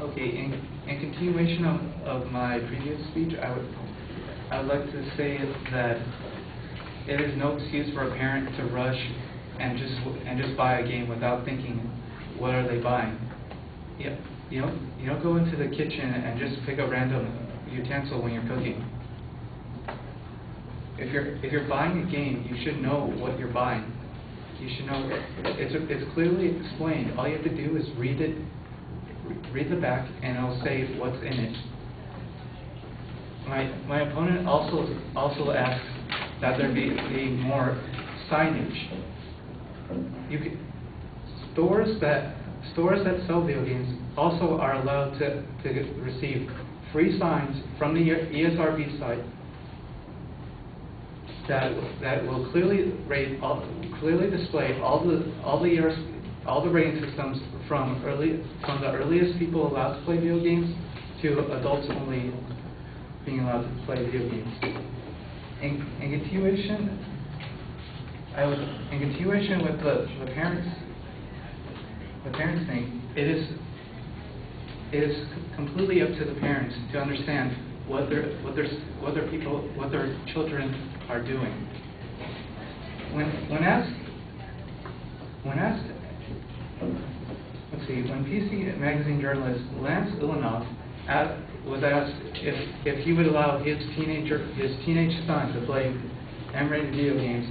Okay, in continuation of my previous speech, I would like to say that it is no excuse for a parent to rush and just buy a game without thinking, what are they buying? Yeah, you don't go into the kitchen and just pick a random utensil when you're cooking. If you're buying a game, you should know what you're buying. You should know it's clearly explained. All you have to do is read it. Read the back, and it'll say what's in it. My opponent also asks that there be more signage. Stores that sell video games also are allowed to receive free signs from the ESRB site that will clearly display all the rating systems from the earliest people allowed to play video games to adults only being allowed to play video games. In continuation with the parents thing, it is completely up to the parents to understand what their children are doing. When asked, when PC Magazine journalist Lance Ilanov was asked if he would allow his teenage son to play M-rated video games,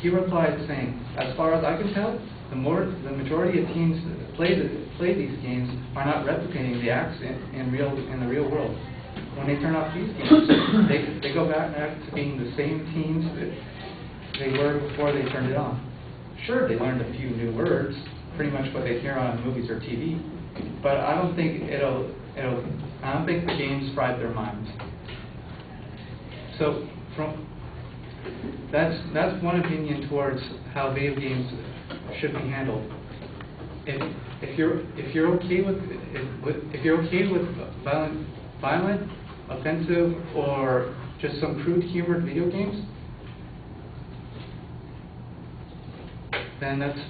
he replied saying, "As far as I can tell, the majority of teens play these games are not replicating the acts in the real world. When they turn off these games, they go back to being the same teens that they were before they turned it on. Sure, they learned a few new words, pretty much what they hear on movies or TV, but I don't think I don't think the games fried their minds." So that's one opinion towards how video games should be handled. If you're okay with violent, offensive, or just some crude humored video games, then that's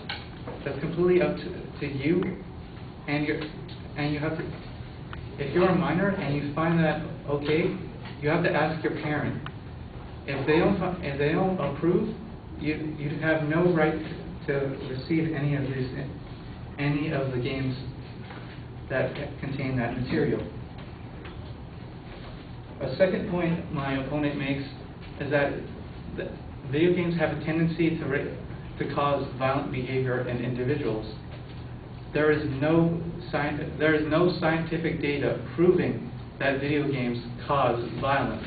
completely up to you, and you have to. If you're a minor and you find that okay, you have to ask your parent. If they don't approve, you have no right to receive any of the games that contain that material. A second point my opponent makes is that video games have a tendency to cause violent behavior in individuals. There is no scientific data proving that video games cause violence.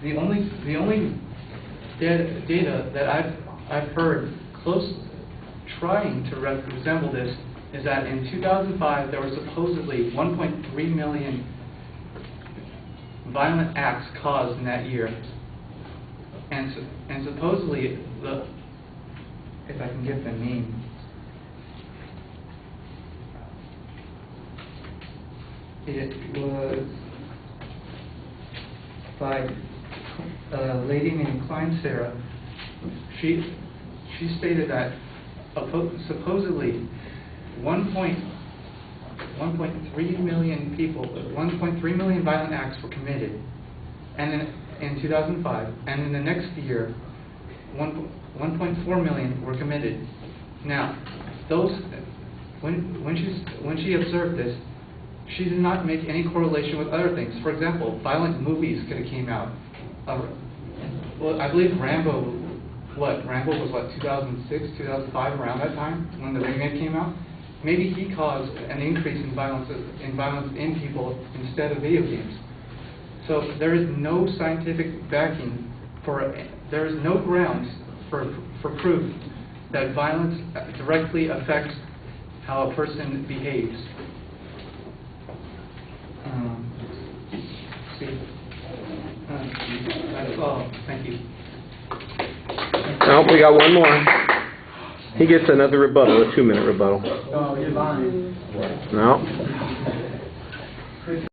The only data that I've heard close trying to resemble this is that in 2005 there were supposedly 1.3 million violent acts caused in that year, and supposedly if I can get the name. It was by a lady named Klein Sarah. She stated that supposedly 1.3 million violent acts were committed, and then in 2005, and in the next year, 1.4 million were committed. Now, when she observed this, she did not make any correlation with other things. For example, violent movies could have came out. Well, I believe Rambo was 2006, 2005, around that time when the remake came out. Maybe he caused an increase in violence in people instead of video games. So there is no scientific backing there is no grounds for proof that violence directly affects how a person behaves. That's all. Thank you. No, we got one more. He gets another rebuttal, a 2-minute rebuttal. Oh, you're lying. No.